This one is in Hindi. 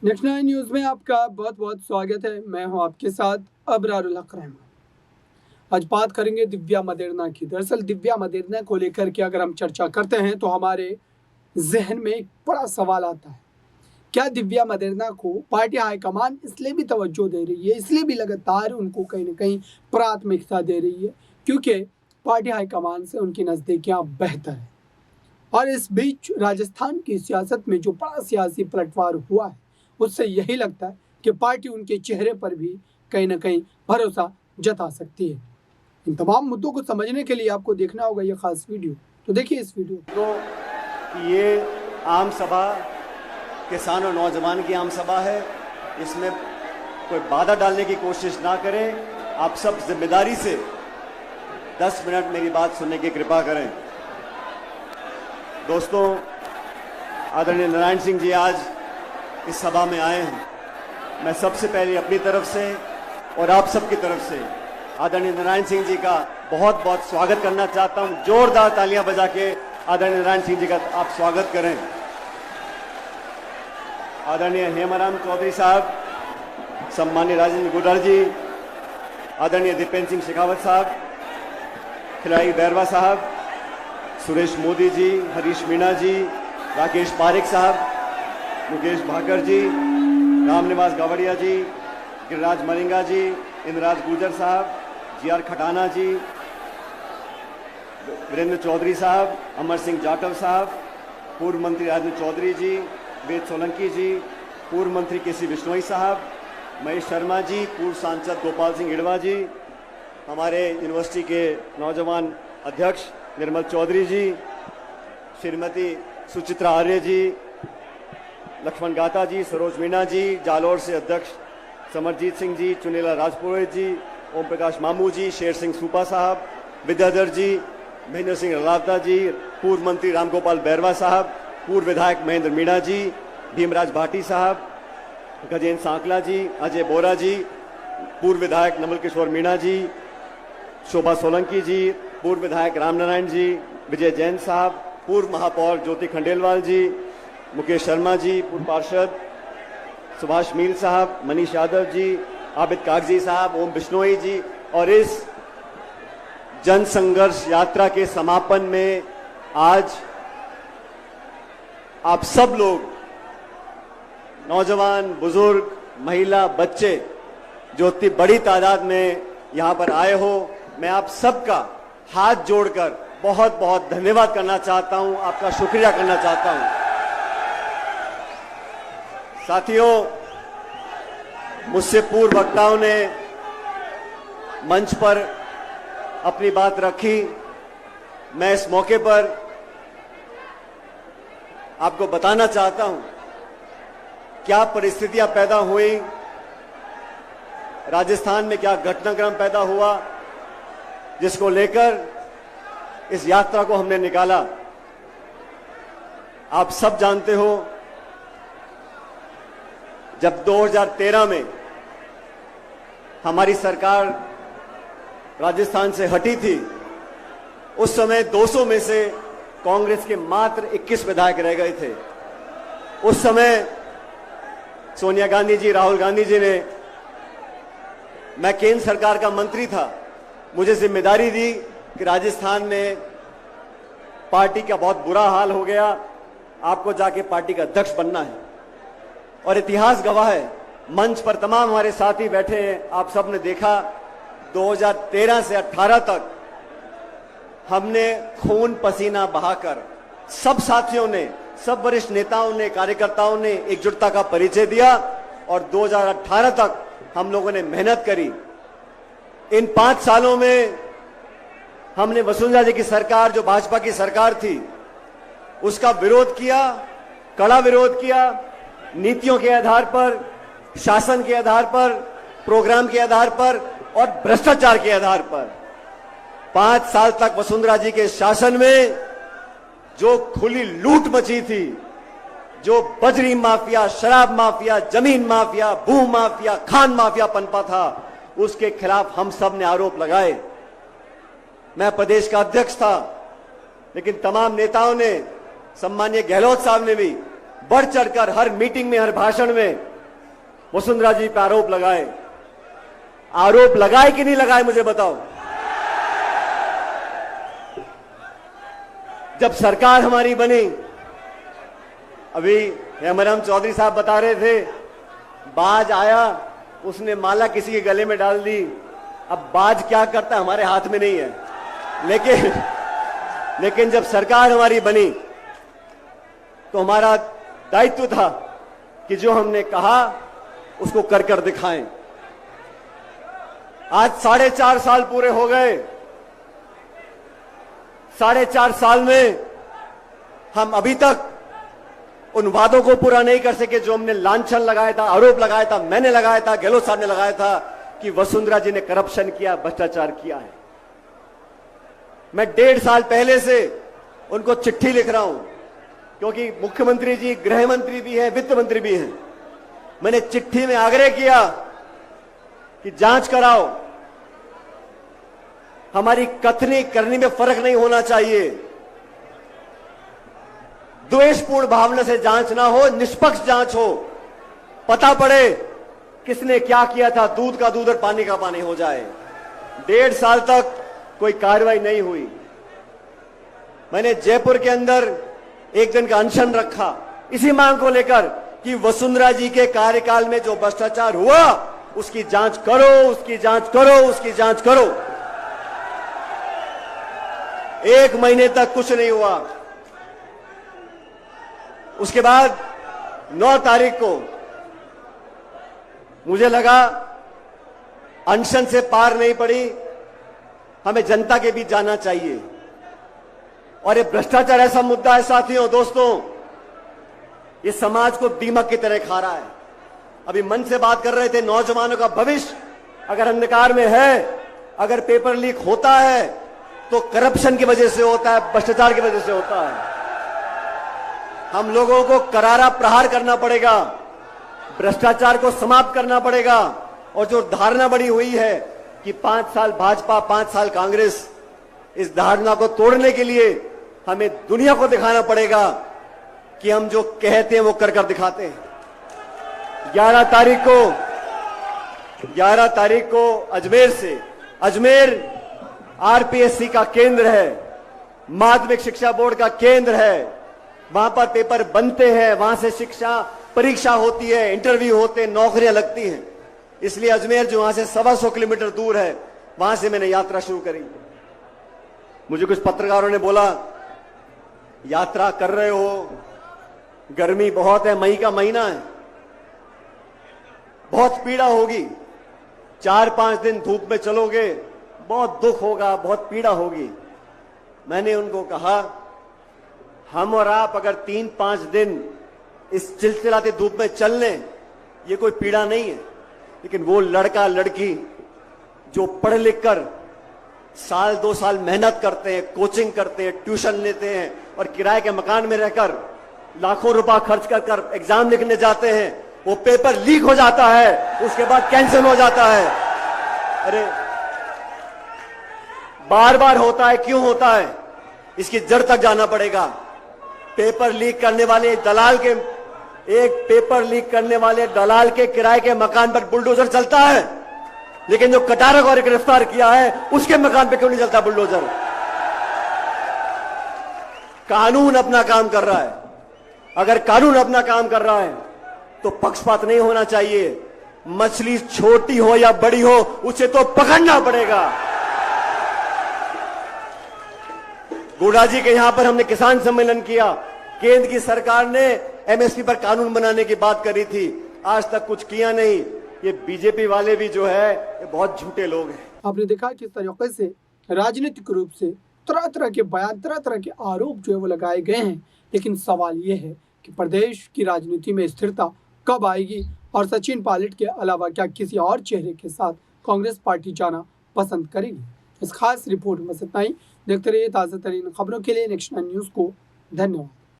नेक्स्ट 9 न्यूज़ में आपका बहुत बहुत स्वागत है। मैं हूं आपके साथ अबरारुल हक रहमान। आज बात करेंगे दिव्या मदेरणा की। दरअसल दिव्या मदेरणा को लेकर के अगर हम चर्चा करते हैं तो हमारे जहन में एक बड़ा सवाल आता है, क्या दिव्या मदेरणा को पार्टी हाईकमान इसलिए भी तवज्जो दे रही है, इसलिए भी लगातार उनको कहीं ना कहीं प्राथमिकता दे रही है क्योंकि पार्टी हाईकमान से उनकी नज़दीकियाँ बेहतर है। और इस बीच राजस्थान की सियासत में जो बड़ा सियासी पलटवार हुआ है उससे यही लगता है कि पार्टी उनके चेहरे पर भी कहीं ना कहीं भरोसा जता सकती है। इन तमाम मुद्दों को समझने के लिए आपको देखना होगा ये खास वीडियो। तो देखिए इस वीडियो तो ये आम सभा किसान और नौजवान की आम सभा है, इसमें कोई बाधा डालने की कोशिश ना करें। आप सब जिम्मेदारी से 10 मिनट मेरी बात सुनने की कृपा करें। दोस्तों, आदरणीय नारायण सिंह जी आज इस सभा में आए हैं। मैं सबसे पहले अपनी तरफ से और आप सबकी तरफ से आदरणीय नारायण सिंह जी का बहुत बहुत स्वागत करना चाहता हूं। जोरदार तालियां बजा के आदरणीय नारायण सिंह जी का आप स्वागत करें। आदरणीय हेमाराम चौधरी साहब, सम्मान्य राजेंद्र गुडर जी, आदरणीय दीपेंद्र सिंह शेखावत साहब, खिलाड़ी बैरवा साहब, सुरेश मोदी जी, हरीश मीणा जी, राकेश पारेख साहब, मुकेश भाकर जी, रामनिवास गावड़िया जी, गिरिराज मलिंगा जी, इंद्रराज गुर्जर साहब, जीआर खटाना जी, वीरेंद्र चौधरी साहब, अमर सिंह जाटव साहब, पूर्व मंत्री राजेंद्र चौधरी जी, वेद सोलंकी जी, पूर्व मंत्री केसी बिश्नोई साहब, महेश शर्मा जी, पूर्व सांसद गोपाल सिंह इड़वा जी, हमारे यूनिवर्सिटी के नौजवान अध्यक्ष निर्मल चौधरी जी, श्रीमती सुचित्रा आर्य जी, लक्ष्मण गाता जी, सरोज मीणा जी, जालोर से अध्यक्ष समरजीत सिंह जी, चुनीला राजपुरोहित जी, ओम प्रकाश मामू जी, शेर सिंह सूपा साहब, विद्याधर जी, महेंद्र सिंह रलावता जी, पूर्व मंत्री रामगोपाल बैरवा साहब, पूर्व विधायक महेंद्र मीणा जी, भीमराज भाटी साहब, गजेंद्र सांकला जी, अजय बोरा जी, पूर्व विधायक नमल किशोर मीणा जी, शोभा सोलंकी जी, पूर्व विधायक रामनारायण जी, विजय जैन साहब, पूर्व महापौर ज्योति खंडेलवाल जी, मुकेश शर्मा जी, पूर्व पार्षद सुभाष मील साहब, मनीष यादव जी, आबिद कागजी साहब, ओम बिश्नोई जी। और इस जन संघर्ष यात्रा के समापन में आज आप सब लोग, नौजवान, बुजुर्ग, महिला, बच्चे, जो इतनी बड़ी तादाद में यहां पर आए हो, मैं आप सबका हाथ जोड़कर बहुत बहुत धन्यवाद करना चाहता हूं, आपका शुक्रिया करना चाहता हूं। साथियों, मुझसे पूर्व वक्ताओं ने मंच पर अपनी बात रखी। मैं इस मौके पर आपको बताना चाहता हूं क्या परिस्थितियां पैदा हुई, राजस्थान में क्या घटनाक्रम पैदा हुआ, जिसको लेकर इस यात्रा को हमने निकाला। आप सब जानते हो, जब 2013 में हमारी सरकार राजस्थान से हटी थी, उस समय 200 में से कांग्रेस के मात्र 21 विधायक रह गए थे। उस समय सोनिया गांधी जी, राहुल गांधी जी ने, मैं केंद्र सरकार का मंत्री था, मुझे जिम्मेदारी दी कि राजस्थान में पार्टी का बहुत बुरा हाल हो गया, आपको जाके पार्टी का अध्यक्ष बनना है। और इतिहास गवाह है, मंच पर तमाम हमारे साथी बैठे हैं, आप सब ने देखा 2013 से 18 तक हमने खून पसीना बहाकर, सब साथियों ने, सब वरिष्ठ नेताओं ने, कार्यकर्ताओं ने एकजुटता का परिचय दिया और 2018 तक हम लोगों ने मेहनत करी। इन 5 सालों में हमने वसुंधरा जी की सरकार, जो भाजपा की सरकार थी, उसका विरोध किया, कड़ा विरोध किया, नीतियों के आधार पर, शासन के आधार पर, प्रोग्राम के आधार पर और भ्रष्टाचार के आधार पर। 5 साल तक वसुंधरा जी के शासन में जो खुली लूट मची थी, जो बजरी माफिया, शराब माफिया, जमीन माफिया, भू माफिया, खान माफिया पनपा था, उसके खिलाफ हम सब ने आरोप लगाए। मैं प्रदेश का अध्यक्ष था, लेकिन तमाम नेताओं ने, सम्मानीय गहलोत साहब ने भी बढ़ चढ़कर हर मीटिंग में, हर भाषण में वसुंधरा जी पे आरोप लगाए कि नहीं लगाए, मुझे बताओ। जब सरकार हमारी बनी, अभी हेमराम चौधरी साहब बता रहे थे, बाज आया, उसने माला किसी के गले में डाल दी। अब बाज क्या करता है हमारे हाथ में नहीं है, लेकिन जब सरकार हमारी बनी तो हमारा दायित्व था कि जो हमने कहा उसको कर कर दिखाएं। आज 4.5 साल पूरे हो गए। 4.5 साल में हम अभी तक उन वादों को पूरा नहीं कर सके जो हमने लांछन लगाया था, आरोप लगाया था, मैंने लगाया था, गहलोत साहब ने लगाया था कि वसुंधरा जी ने करप्शन किया, भ्रष्टाचार किया है। मैं 1.5 साल पहले से उनको चिट्ठी लिख रहा हूं, क्योंकि मुख्यमंत्री जी गृह मंत्री भी है, वित्त मंत्री भी हैं। मैंने चिट्ठी में आग्रह किया कि जांच कराओ, हमारी कथनी करनी में फर्क नहीं होना चाहिए, द्वेषपूर्ण भावना से जांच ना हो, निष्पक्ष जांच हो, पता पड़े किसने क्या किया था, दूध का दूध और पानी का पानी हो जाए। 1.5 साल तक कोई कार्रवाई नहीं हुई। मैंने जयपुर के अंदर एक दिन का अनशन रखा इसी मांग को लेकर कि वसुंधरा जी के कार्यकाल में जो भ्रष्टाचार हुआ उसकी जांच करो, उसकी जांच करो, उसकी जांच करो। 1 महीने तक कुछ नहीं हुआ। उसके बाद 9 तारीख को मुझे लगा अनशन से पार नहीं पड़ी, हमें जनता के बीच जाना चाहिए। और ये भ्रष्टाचार ऐसा मुद्दा है साथियों, दोस्तों, ये समाज को दीमक की तरह खा रहा है। अभी मन से बात कर रहे थे, नौजवानों का भविष्य अगर अंधकार में है, अगर पेपर लीक होता है तो करप्शन की वजह से होता है, भ्रष्टाचार की वजह से होता है। हम लोगों को करारा प्रहार करना पड़ेगा, भ्रष्टाचार को समाप्त करना पड़ेगा। और जो धारणा बड़ी हुई है कि 5 साल भाजपा 5 साल कांग्रेस, इस धारणा को तोड़ने के लिए हमें दुनिया को दिखाना पड़ेगा कि हम जो कहते हैं वो कर कर दिखाते हैं। 11 तारीख को अजमेर आरपीएससी का केंद्र है, माध्यमिक शिक्षा बोर्ड का केंद्र है। वहां पर पेपर बनते हैं, वहां से शिक्षा परीक्षा होती है, इंटरव्यू होते हैं, नौकरियां लगती हैं। इसलिए अजमेर जो वहां से 125 किलोमीटर दूर है, वहां से मैंने यात्रा शुरू करी। मुझे कुछ पत्रकारों ने बोला, यात्रा कर रहे हो, गर्मी बहुत है, मई का महीना है, बहुत पीड़ा होगी, 4-5 दिन धूप में चलोगे, बहुत दुख होगा, बहुत पीड़ा होगी। मैंने उनको कहा, हम और आप अगर 3-5 दिन इस चिलचिलाती धूप में चल लें, ये कोई पीड़ा नहीं है। लेकिन वो लड़का लड़की जो पढ़ लिख कर 1-2 साल मेहनत करते हैं, कोचिंग करते हैं, ट्यूशन लेते हैं और किराए के मकान में रहकर लाखों रुपया खर्च कर एग्जाम लिखने जाते हैं, वो पेपर लीक हो जाता है, उसके बाद कैंसिल हो जाता है। अरे बार बार होता है, क्यों होता है? इसकी जड़ तक जाना पड़ेगा। पेपर लीक करने वाले दलाल के किराए के मकान पर बुलडोजर चलता है, लेकिन जो कटारा को गिरफ्तार किया है उसके मकान पे क्यों नहीं चलता बुलडोजर? कानून अपना काम कर रहा है। अगर कानून अपना काम कर रहा है तो पक्षपात नहीं होना चाहिए। मछली छोटी हो या बड़ी हो, उसे तो पकड़ना पड़ेगा। गोड़ा जी के यहां पर हमने किसान सम्मेलन किया, केंद्र की सरकार ने एमएसपी पर कानून बनाने की बात करी थी, आज तक कुछ किया नहीं। ये बीजेपी वाले भी जो है ये बहुत झूठे लोग हैं। आपने देखा किस तरीके से राजनीतिक रूप से तरह तरह के बयान, तरह तरह के आरोप जो है वो लगाए गए हैं। लेकिन सवाल ये है कि प्रदेश की राजनीति में स्थिरता कब आएगी और सचिन पायलट के अलावा क्या किसी और चेहरे के साथ कांग्रेस पार्टी जाना पसंद करेगी? इस खास रिपोर्ट में इतना ही। देखते रहिए ताज़ा तरीन खबरों के लिए नेक्स्ट 9 न्यूज़ को। धन्यवाद।